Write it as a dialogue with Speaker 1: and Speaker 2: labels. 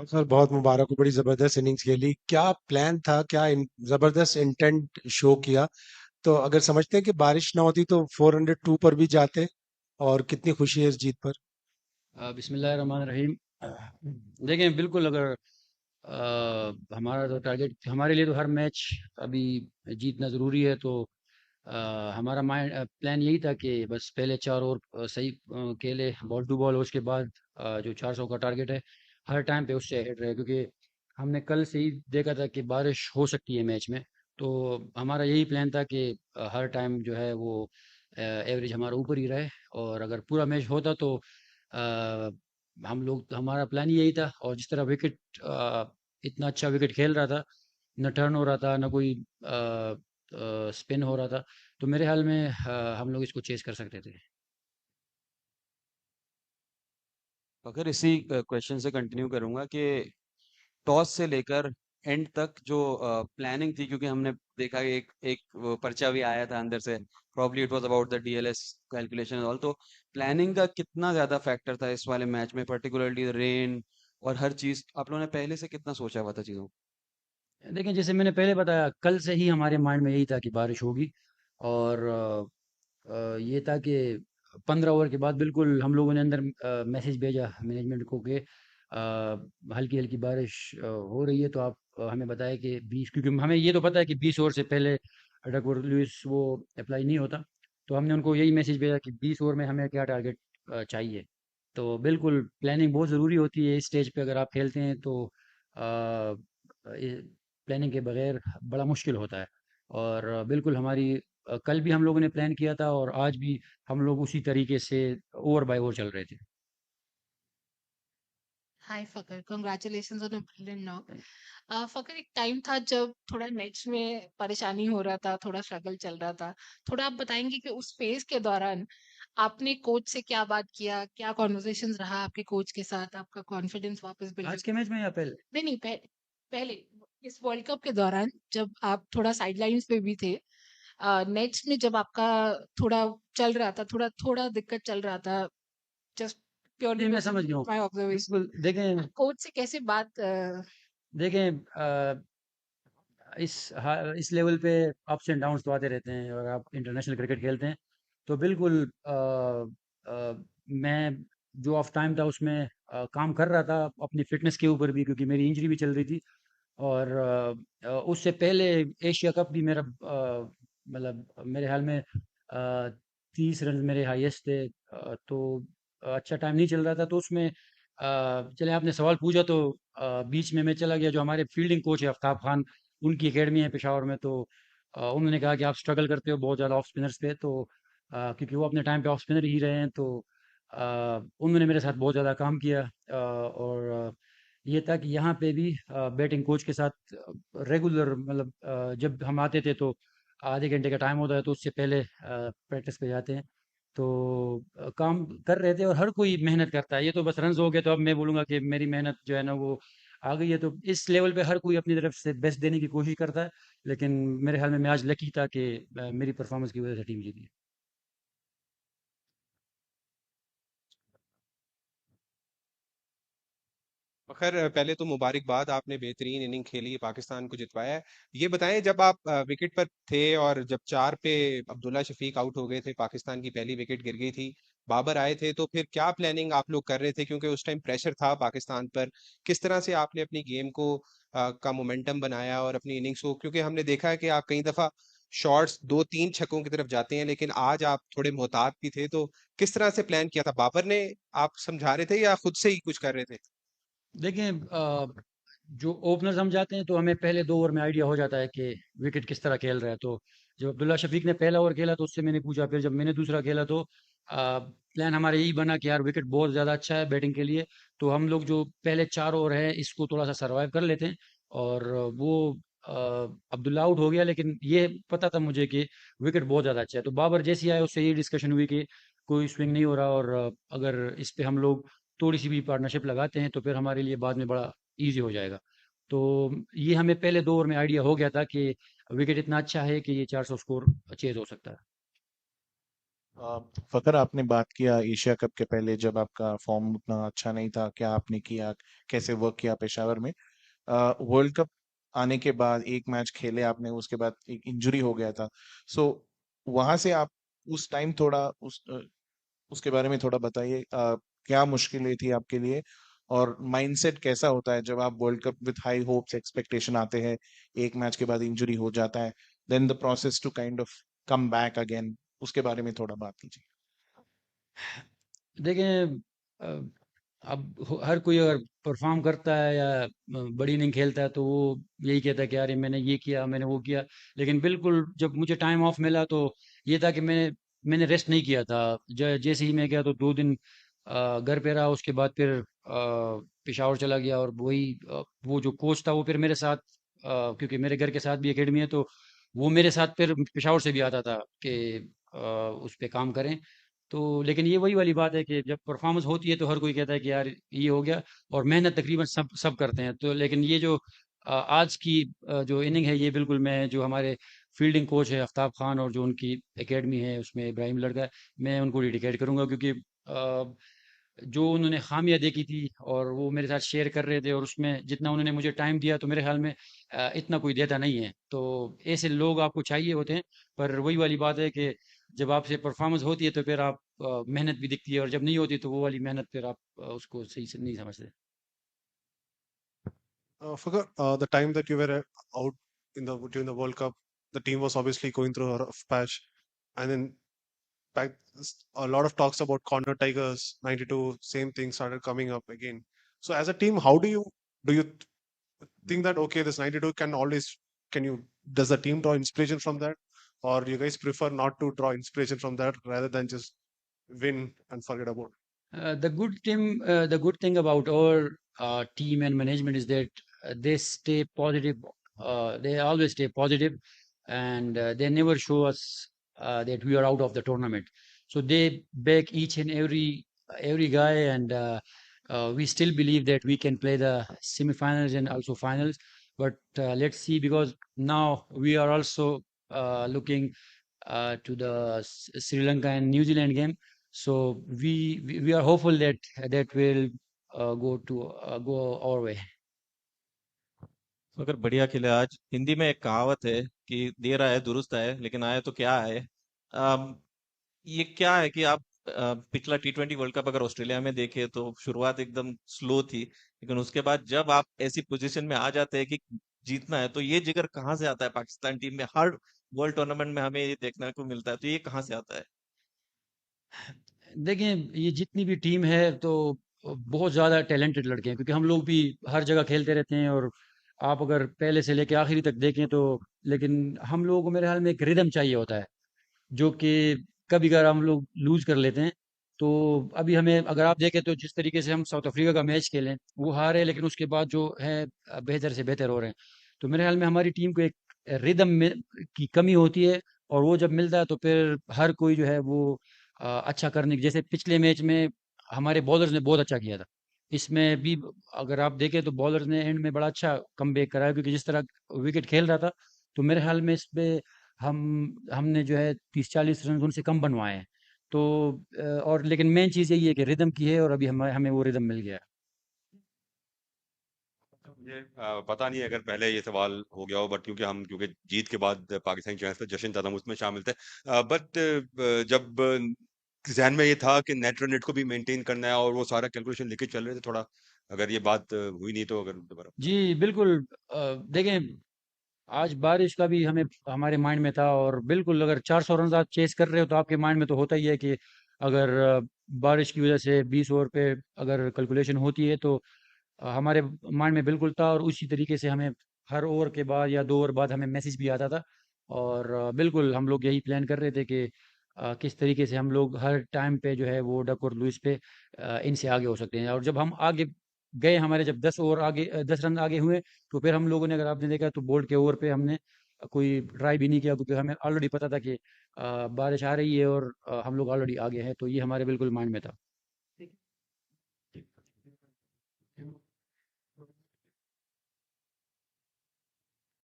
Speaker 1: Sir बहुत मुबारक हो, बड़ी जबरदस्त इनिंग्स खेली। क्या प्लान था, क्या जबरदस्त इंटेंट शो किया। तो अगर समझते हैं कि बारिश ना होती तो 402 पर भी जाते, और कितनी खुशी है इस जीत पर।
Speaker 2: बिस्मिल्लाहिर्रहमानिर्रहीम। देखें, बिल्कुल अगर हमारा तो टारगेट, हमारे लिए तो हर मैच अभी जीतना ज़रूरी है। तो हमारा माइंड प्लान यही था कि बस पहले 4 ओवर सही खेले बॉल टू बॉल, उसके बाद जो 400 का टारगेट है हर टाइम पे उससे अहेड रहे, क्योंकि हमने कल से ही देखा था कि बारिश हो सकती है मैच में। तो हमारा यही प्लान था कि हर टाइम जो है वो एवरेज हमारा ऊपर ही रहे। और अगर पूरा मैच होता तो अ, हम लोग, हमारा प्लान ही यही था। और जिस तरह विकेट, इतना अच्छा विकेट खेल रहा था, न टर्न हो रहा था, न कोई स्पिन हो रहा था, तो मेरे ख्याल में हम लोग इसको चेस कर सकते थे।
Speaker 3: अगर इसी क्वेश्चन से कंटिन्यू करूंगा कि टॉस से लेकर एंड तक जो प्लानिंग थी, क्योंकि हमने देखा कि एक एक वो पर्चा भी आया था अंदर से, probably it was about the DLS calculation and all. तो प्लानिंग का कितना ज्यादा फैक्टर था इस वाले मैच में, पर्टिकुलरली रेन और हर चीज आप लोगों ने पहले से कितना सोचा हुआ था चीजों को?
Speaker 2: देखें, जैसे मैंने पहले बताया, कल से ही हमारे माइंड में यही था कि बारिश होगी। और ये था कि 15 ओवर के बाद बिल्कुल हम लोगों ने अंदर मैसेज भेजा मैनेजमेंट को कि हल्की हल्की बारिश हो रही है, तो आप हमें बताएं कि 20, क्योंकि हमें ये तो पता है कि 20 ओवर से पहले डकवर्थ लुईस वो अप्लाई नहीं होता। तो हमने उनको यही मैसेज भेजा कि 20 ओवर में हमें क्या टारगेट चाहिए। तो बिल्कुल प्लानिंग बहुत ज़रूरी होती है इस स्टेज पे, अगर आप खेलते हैं तो प्लानिंग के बगैर बड़ा मुश्किल होता है। और बिल्कुल हमारी कल भी हम लोगों ने प्लान किया था, और आज भी हम लोग उसी तरीके से ओवर बाय ओवर चल रहे थे।
Speaker 4: Hi Fakhar, congratulations on a brilliant knock. Fakhar, एक टाइम था जब थोड़ा नेट्स में परेशानी हो रहा था, थोड़ा स्ट्रगल चल रहा था। थोड़ा आप बताएंगे कि उस फेज के दौरान आपने कोच से क्या बात किया, क्या कॉन्वर्सेशंस रहा आपके कोच के साथ, आपका कॉन्फिडेंस वापस बिल्ड?
Speaker 2: आज के मैच में या पहले?
Speaker 4: नहीं नहीं, पहले इस वर्ल्ड कप के दौरान जब आप थोड़ा साइडलाइंस पे भी थे, नेट्स में जब आपका थोड़ा चल रहा था, थोड़ा थोड़ा दिक्कत चल रहा था, जस्ट प्योरली
Speaker 2: नहीं, मैं
Speaker 4: बेस्ड
Speaker 2: समझ गया हूँ।
Speaker 4: माय ऑब्जर्वेशन,
Speaker 2: बिल्कुल देखें,
Speaker 4: कोच से कैसे बात?
Speaker 2: देखें इस लेवल पे अप्स एंड डाउन्स तो आते रहते हैं, और आप इंटरनेशनल क्रिकेट खेलते हैं। तो बिल्कुल मैं जो ऑफ टाइम था उसमें काम कर रहा था अपनी फिटनेस के ऊपर भी, क्योंकि मेरी इंजरी भी चल रही थी। और उससे पहले एशिया कप भी मेरा मतलब मेरे हाल में 30 रन मेरे हाईएस्ट थे। तो अच्छा टाइम नहीं चल रहा था, तो उसमें चले आपने सवाल पूछा तो बीच में मैं चला गया। जो हमारे फील्डिंग कोच है आफ्ताब खान, उनकी एकेडमी है पेशावर में। तो उन्होंने कहा कि आप स्ट्रगल करते हो बहुत ज़्यादा ऑफ स्पिनर्स पे। तो क्योंकि वो अपने टाइम पे ऑफ स्पिनर ही रहे हैं, तो उन्होंने मेरे साथ बहुत ज़्यादा काम किया। और ये था कि यहाँ पे भी बैटिंग कोच के साथ रेगुलर, मतलब जब हम आते थे तो आधे घंटे का टाइम होता है, तो उससे पहले प्रैक्टिस पे जाते हैं। तो काम कर रहे थे, और हर कोई मेहनत करता है। ये तो बस रन्स हो गए तो अब मैं बोलूँगा कि मेरी मेहनत जो है ना वो आ गई है। तो इस लेवल पे हर कोई अपनी तरफ से बेस्ट देने की कोशिश करता है। लेकिन मेरे ख्याल में मैं आज लकी था कि मेरी परफॉर्मेंस की वजह से टीम जीती।
Speaker 5: खैर पहले तो मुबारकबाद, आपने बेहतरीन इनिंग खेली, पाकिस्तान को जितवाया है। ये बताएं, जब आप विकेट पर थे और जब 4 पे अब्दुल्ला शफीक आउट हो गए थे, पाकिस्तान की पहली विकेट गिर गई थी, बाबर आए थे, तो फिर क्या प्लानिंग आप लोग कर रहे थे, क्योंकि उस टाइम प्रेशर था पाकिस्तान पर? किस तरह से आपने अपनी गेम को का मोमेंटम बनाया और अपनी इनिंग्स को, क्योंकि हमने देखा है कि आप कई दफा शॉट्स 2-3 छक्कों की तरफ जाते हैं, लेकिन आज आप थोड़े मोहतात भी थे। तो किस तरह से प्लान किया था? बाबर ने आप समझा रहे थे या खुद से ही कुछ कर रहे थे?
Speaker 2: देखें, जो ओपनर्स हम जाते हैं तो हमें पहले 2 ओवर में आइडिया हो जाता है कि विकेट किस तरह खेल रहा है। तो जब अब्दुल्ला शफीक ने पहला ओवर खेला तो उससे मैंने पूछा, फिर जब मैंने दूसरा खेला तो प्लान हमारा यही बना कि यार विकेट बहुत ज़्यादा अच्छा है बैटिंग के लिए, तो हम लोग जो पहले 4 ओवर है इसको थोड़ा सा सरवाइव कर लेते हैं। और वो अ, अब्दुल्ला आउट हो गया, लेकिन ये पता था मुझे कि विकेट बहुत ज़्यादा अच्छा है। तो बाबर जैसे ही आया उससे ये डिस्कशन हुई कि कोई स्विंग नहीं हो रहा, और अगर इस पे हम लोग थोड़ी सी भी पार्टनरशिप लगाते हैं तो फिर हमारे लिए बाद में बड़ा ईज़ी हो जाएगा। तो ये हमें पहले 2 ओवर में आइडिया हो गया था कि विकेट इतना अच्छा है कि ये 400 स्कोर चेज़ हो सकता है।
Speaker 6: फकर, आपने बात किया एशिया कप के पहले जब आपका फॉर्म उतना अच्छा नहीं था, क्या आपने किया, कैसे वर्क किया पेशावर में। वर्ल्ड कप आने के बाद एक मैच खेले आपने, उसके बाद एक इंजरी हो गया था। सो वहां से आप उस टाइम थोड़ा उसके बारे में थोड़ा बताइए, क्या मुश्किलें थी आपके लिए, और माइंडसेट कैसा होता है जब आप world cup with high hopes expectation आते हैं, एक मैच के बाद इंजरी हो जाता है, then the process to kind of come back again, उसके बारे में थोड़ा बात कीजिए।
Speaker 2: देखें, हर कोई अगर परफॉर्म करता है या बड़ी इनिंग खेलता है तो वो यही कहता है कि यार ये मैंने ये किया, मैंने वो किया। लेकिन बिल्कुल जब मुझे टाइम ऑफ मिला तो ये था कि मैंने रेस्ट नहीं किया था। जैसे ही मैं गया तो 2 दिन घर पे रहा। उसके बाद फिर पेशावर चला गया और वो जो कोच था वो फिर मेरे साथ, क्योंकि मेरे घर के साथ भी एकेडमी है, तो वो मेरे साथ फिर पेशावर से भी आता था कि उस पे काम करें। तो लेकिन ये वही वाली बात है कि जब परफॉर्मेंस होती है तो हर कोई कहता है कि यार ये हो गया, और मेहनत तकरीबन सब सब करते हैं। तो लेकिन ये जो आज की जो इनिंग है, ये बिल्कुल मैं जो हमारे फील्डिंग कोच है आफ्ताब खान और जो उनकी एकेडमी है उसमें इब्राहिम लड़का है, मैं उनको डेडिकेट करूंगा, क्योंकि जो उन्होंने खामियां देखी थी और वो मेरे साथ शेयर कर रहे थे, और उसमें जितना उन्होंने मुझे टाइम दिया तो मेरे ख्याल में इतना कोई देता नहीं है। तो ऐसे लोग आपको चाहिए होते हैं। पर वही वाली बात है कि जब आपसे परफॉर्मेंस होती है तो फिर आप मेहनत भी दिखती है, और जब नहीं होती तो वो वाली मेहनत फिर आप उसको सही से नहीं समझते।
Speaker 7: Forgot the time that you were out in the during the World Cup, the team was obviously going through a rough patch, and then back a lot of talks about corner tigers 92, same thing started coming up again. So as a team, how do you think that okay, this 92 can always can you does the team draw inspiration from that, or you guys prefer not to draw inspiration from that rather than just win and forget about it?
Speaker 2: The good thing about our team and management is that they stay positive. They always stay positive, and they never show us that we are out of the tournament. So they back each and every guy, and we still believe that we can play the semifinals and also finals. But let's see, because now we are also looking to the Sri Lanka and New Zealand game. So we are hopeful that that will go our way.
Speaker 8: तो अगर बढ़िया खेले आज, हिंदी में एक कहावत है कि देर आए दुरुस्त आए, लेकिन आए तो क्या आए। अम, ये क्या है कि आप पिछला T20 वर्ल्ड कप अगर ऑस्ट्रेलिया में देखे तो शुरुआत एकदम स्लो थी, लेकिन उसके बाद जब आप ऐसी पोजीशन में आ जाते हैं कि जीतना है, तो ये जिगर कहाँ से आता है पाकिस्तान टीम में। हर वर्ल्ड टूर्नामेंट में हमें ये देखने को मिलता है, तो ये कहाँ से आता है।
Speaker 2: देखें, ये जितनी भी टीम है तो बहुत ज़्यादा टैलेंटेड लड़के हैं, क्योंकि हम लोग भी हर जगह खेलते रहते हैं। और आप अगर पहले से लेके आखिरी तक देखें तो, लेकिन हम लोगों को मेरे ख्याल में एक रिदम चाहिए होता है, जो कि कभी कभार हम लोग लूज कर लेते हैं। तो अभी हमें अगर आप देखें तो जिस तरीके से हम साउथ अफ्रीका का मैच खेलें, वो हारे, लेकिन उसके बाद जो है बेहतर से बेहतर हो रहे हैं। तो मेरे ख्याल में हमारी टीम को एक रिदम में की कमी होती है, और वो जब मिलता है तो फिर हर कोई जो है वो अच्छा करने की, जैसे पिछले मैच में हमारे बॉलर्स ने बहुत अच्छा किया था। इसमें भी अगर आप देखें तो बॉलर्स ने एंड में बड़ा अच्छा कमबैक करा है, क्योंकि जिस तरह विकेट खेल रहा था, तो मेरे ख्याल में इस पे हम हमने जो है 30-40 रन उनसे कम बनवाए हैं। तो और लेकिन मेन चीज़ यही है कि रिदम की है, और अभी हमें हमें वो रिदम मिल गया है।
Speaker 9: मुझे पता नहीं है अगर पहले ये सवाल हो गया हो, बट क्योंकि जीत के बाद पाकिस्तानी चैनल्स पे जश्न था, हम उसमें शामिल थे। बट जब जहन में ये था कि नेट रन रेट को भी मेंटेन करना है और वो सारा कैलकुलेशन लेके चल रहे थे, थोड़ा अगर ये बात हुई नहीं तो अगर दोबारा।
Speaker 2: जी बिल्कुल। देखें, आज बारिश का भी हमें हमारे माइंड में था, और बिल्कुल अगर 400 रन आप चेस कर रहे हो तो आपके माइंड में तो होता ही है कि अगर बारिश की वजह से 20 ओवर पे अगर कैलकुलेशन होती है तो हमारे माइंड में बिल्कुल था। और उसी तरीके से हमें हर ओवर के बाद या 2 ओवर बाद हमें मैसेज भी आता था। और बिल्कुल हम लोग यही प्लान कर रहे थे कि किस तरीके से हम लोग हर टाइम पे जो है वो डक और लुइस पे इनसे आगे हो सकते हैं। और जब हम आगे गए, हमारे जब 10 ओवर आगे 10 रन आगे हुए, तो फिर हम लोगों ने, अगर आपने देखा तो बोल्ट के ओवर पे हमने कोई ट्राई भी नहीं किया, क्योंकि हमें ऑलरेडी पता था कि बारिश आ रही है और हम लोग ऑलरेडी आगे हैं। तो ये हमारे बिल्कुल माइंड में था।